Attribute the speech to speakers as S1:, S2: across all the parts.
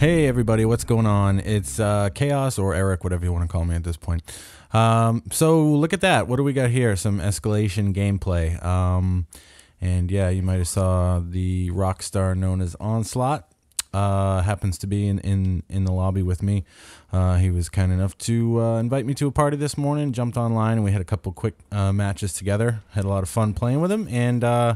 S1: Hey everybody, what's going on? It's Chaos or Eric, whatever you want to call me at this point. So look at that. What do we got here? Some Escalation gameplay. And yeah, you might have saw the rock star known as Onslaught. Happens to be in the lobby with me. He was kind enough to invite me to a party this morning. Jumped online and we had a couple quick matches together. Had a lot of fun playing with him, and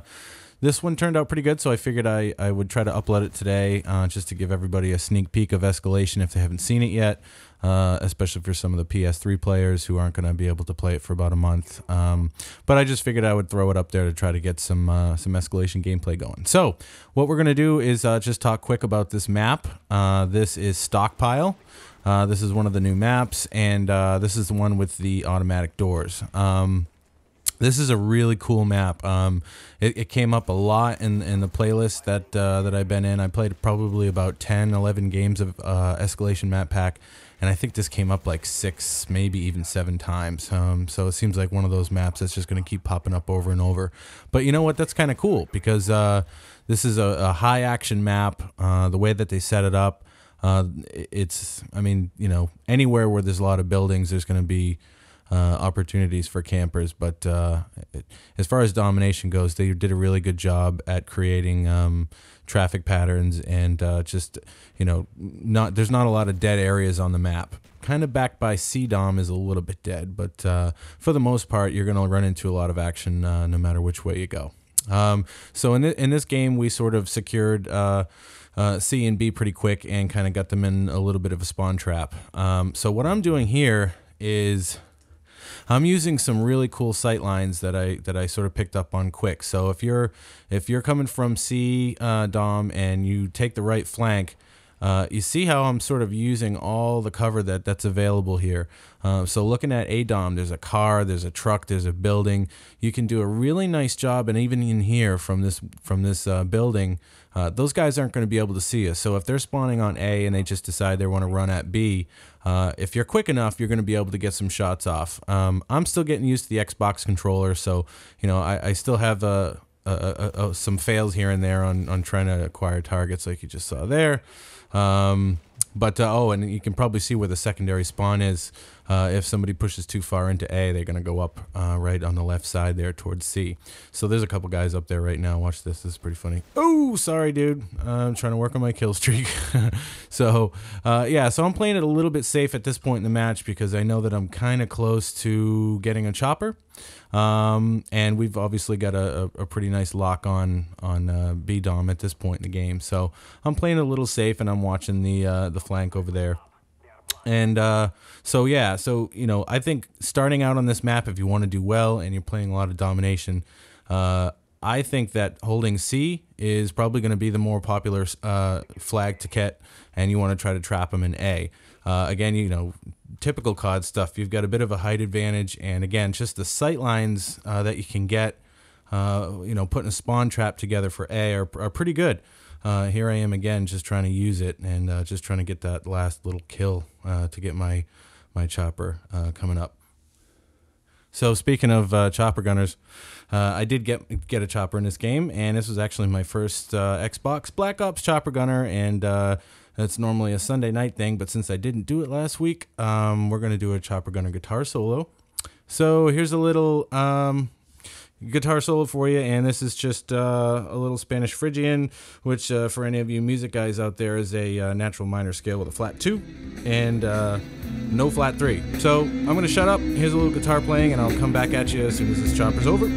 S1: this one turned out pretty good, so I figured I would try to upload it today just to give everybody a sneak peek of Escalation if they haven't seen it yet, especially for some of the PS3 players who aren't going to be able to play it for about a month. But I just figured I would throw it up there to try to get some Escalation gameplay going. So what we're going to do is just talk quick about this map. This is Stockpile. This is one of the new maps, and this is the one with the automatic doors. This is a really cool map. It came up a lot in the playlist that I've been in. I played probably about 10, 11 games of Escalation map pack, and I think this came up like 6, maybe even 7 times. So it seems like one of those maps that's just going to keep popping up over and over. But you know what? That's kind of cool because this is a high action map. The way that they set it up, I mean, you know, anywhere where there's a lot of buildings, there's going to be opportunities for campers, but as far as domination goes, they did a really good job at creating traffic patterns and just, you know, there's not a lot of dead areas on the map. Kind of backed by CDOM is a little bit dead, but for the most part, you're going to run into a lot of action no matter which way you go. So in this game, we sort of secured C and B pretty quick and kind of got them in a little bit of a spawn trap. So what I'm doing here is I'm using some really cool sight lines that I sort of picked up on quick. So if you're coming from C Dom and you take the right flank, you see how I'm sort of using all the cover that's available here. So looking at A Dom, there's a car, there's a truck, there's a building. You can do a really nice job, and even in here from this building, those guys aren't going to be able to see us. So if they're spawning on A and they just decide they want to run at B, if you're quick enough, you're going to be able to get some shots off. I'm still getting used to the Xbox controller, so you know I still have some fails here and there on trying to acquire targets, like you just saw there. Oh, and you can probably see where the secondary spawn is. If somebody pushes too far into A, they're going to go up right on the left side there towards C. So there's a couple guys up there right now. Watch this. This is pretty funny. Oh, sorry, dude. I'm trying to work on my kill streak. So, yeah, so I'm playing it a little bit safe at this point in the match because I know that I'm kind of close to getting a chopper. And we've obviously got a pretty nice lock on B Dom at this point in the game. So I'm playing a little safe, and I'm watching the flank over there. And so yeah, so you know, I think starting out on this map, if you want to do well and you're playing a lot of domination, I think that holding C is probably going to be the more popular flag to get, and you want to try to trap them in A. Again, you know, typical COD stuff. You've got a bit of a height advantage, and again, just the sight lines that you can get, you know, putting a spawn trap together for A are pretty good. Here I am again, just trying to use it and just trying to get that last little kill to get my chopper coming up. So speaking of chopper gunners, I did get a chopper in this game, and this was actually my first Xbox Black Ops chopper gunner, and it's normally a Sunday night thing, but since I didn't do it last week, we're going to do a chopper gunner guitar solo. So here's a little guitar solo for you, and this is just a little Spanish Phrygian, which for any of you music guys out there is a natural minor scale with a flat 2 and no flat 3. So I'm going to shut up. Here's a little guitar playing, and I'll come back at you as soon as this chopper's over.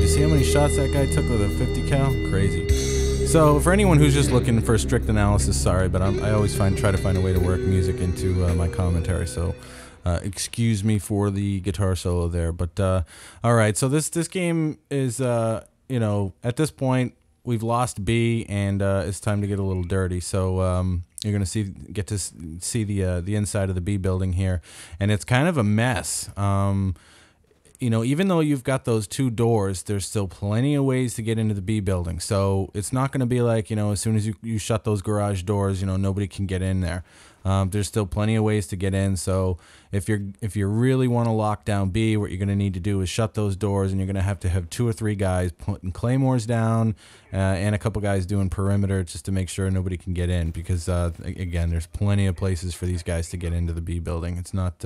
S1: see how many shots that guy took with a 50 cal? Crazy. So for anyone who's just looking for strict analysis, sorry, but I always try to find a way to work music into my commentary. So excuse me for the guitar solo there. But all right, so this game is you know, at this point we've lost B, and it's time to get a little dirty. So you're gonna get to see the inside of the B building here, and it's kind of a mess. You know, even though you've got those 2 doors, there's still plenty of ways to get into the B building. So it's not going to be like, you know, as soon as you shut those garage doors, you know, nobody can get in there. There's still plenty of ways to get in. So if you really want to lock down B, what you're going to need to do is shut those doors, and you're going to have 2 or 3 guys putting claymores down and a couple guys doing perimeter just to make sure nobody can get in. Because again, there's plenty of places for these guys to get into the B building. It's not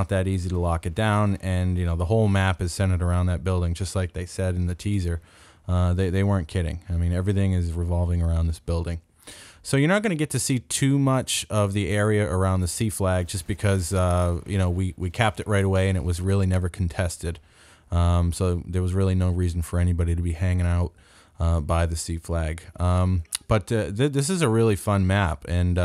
S1: that easy to lock it down, and you know the whole map is centered around that building, just like they said in the teaser. They weren't kidding. I mean, everything is revolving around this building. So you're not going to get to see too much of the area around the C flag, just because you know we capped it right away, and it was really never contested. So there was really no reason for anybody to be hanging out by the C flag. But this is a really fun map, and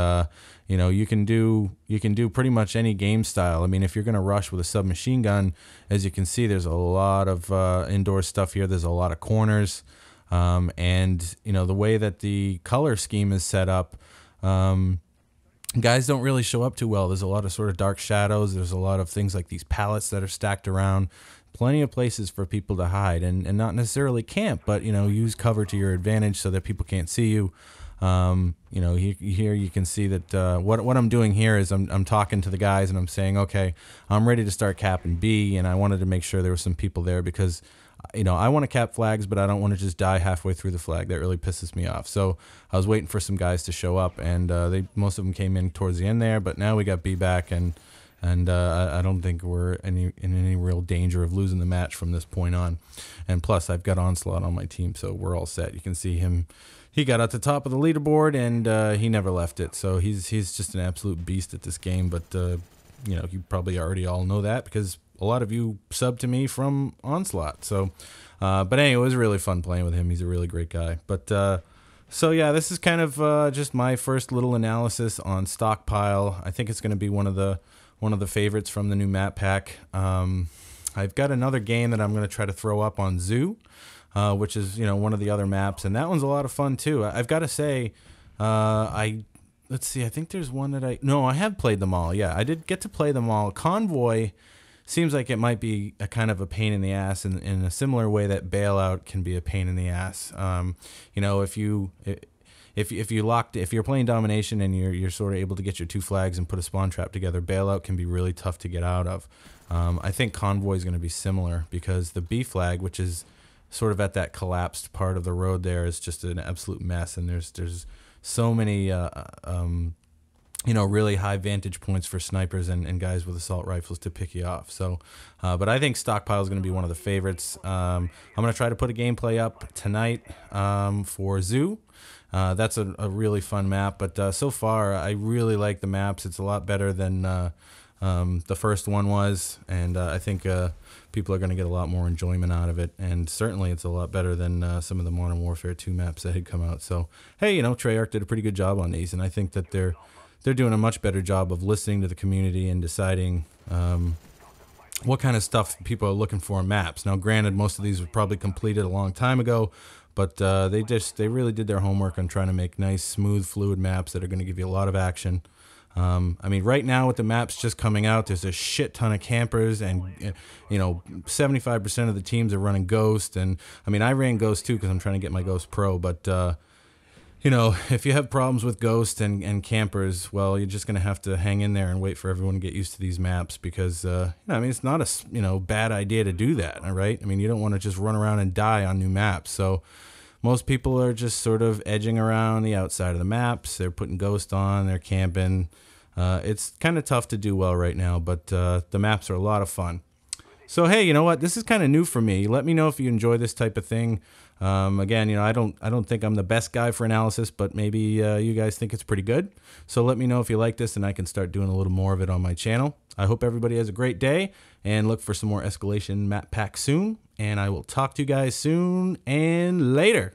S1: you know, you can do pretty much any game style. I mean, if you're going to rush with a submachine gun, as you can see, there's a lot of indoor stuff here. There's a lot of corners, and you know the way that the color scheme is set up, guys don't really show up too well. There's a lot of sort of dark shadows. There's a lot of things like these pallets that are stacked around. Plenty of places for people to hide, and not necessarily camp, but you know, use cover to your advantage so that people can't see you. You know, here you can see that what I'm doing here is I'm talking to the guys, and I'm saying, okay, I'm ready to start capping B, and I wanted to make sure there were some people there because, you know, I want to cap flags, but I don't want to just die halfway through the flag. That really pisses me off. So I was waiting for some guys to show up, and most of them came in towards the end there, but now we got B back, and I don't think we're in any real danger of losing the match from this point on. And plus, I've got Onslaught on my team, so we're all set. You can see him. He got at the top of the leaderboard, and he never left it. So he's just an absolute beast at this game. But you know, you probably already all know that because a lot of you subbed to me from Onslaught. So, but anyway, it was really fun playing with him. He's a really great guy. But so yeah, this is kind of just my first little analysis on Stockpile. I think it's going to be one of the favorites from the new map pack. I've got another game that I'm going to try to throw up on Zoo, which is, you know, one of the other maps, and that one's a lot of fun too. I've got to say, let's see, I think there's one that I have played them all. Yeah, I did get to play them all. Convoy seems like it might be a kind of a pain in the ass in a similar way that Bailout can be a pain in the ass. You know, if you're playing Domination and you're sort of able to get your 2 flags and put a spawn trap together, Bailout can be really tough to get out of. I think Convoy is going to be similar because the B flag, which is sort of at that collapsed part of the road there, is just an absolute mess, and there's so many you know, really high vantage points for snipers and guys with assault rifles to pick you off. So but I think Stockpile is going to be one of the favorites. I'm going to try to put a gameplay up tonight for Zoo. That's a really fun map, but so far I really like the maps. It's a lot better than the first one was, and I think people are going to get a lot more enjoyment out of it, and certainly it's a lot better than some of the Modern Warfare 2 maps that had come out. So hey, you know, Treyarch did a pretty good job on these, and I think that they're doing a much better job of listening to the community and deciding what kind of stuff people are looking for in maps. Now granted, most of these were probably completed a long time ago, but they really did their homework on trying to make nice, smooth, fluid maps that are going to give you a lot of action. I mean, right now with the maps just coming out, there's a shit ton of campers, and you know, 75% of the teams are running Ghost, and I mean, I ran Ghost too because I'm trying to get my Ghost Pro, but you know, if you have problems with Ghost and campers, well, you're just going to have to hang in there and wait for everyone to get used to these maps because, you know, I mean, it's not a, bad idea to do that, all right? I mean, you don't want to just run around and die on new maps. So most people are just sort of edging around the outside of the maps. They're putting Ghost on, they're camping. It's kind of tough to do well right now, but the maps are a lot of fun. So, hey, you know what? This is kind of new for me. Let me know if you enjoy this type of thing. Again, you know, I don't think I'm the best guy for analysis, but maybe you guys think it's pretty good. So let me know if you like this, and I can start doing a little more of it on my channel. I hope everybody has a great day, and look for some more Escalation map pack soon. and I will talk to you guys soon and later.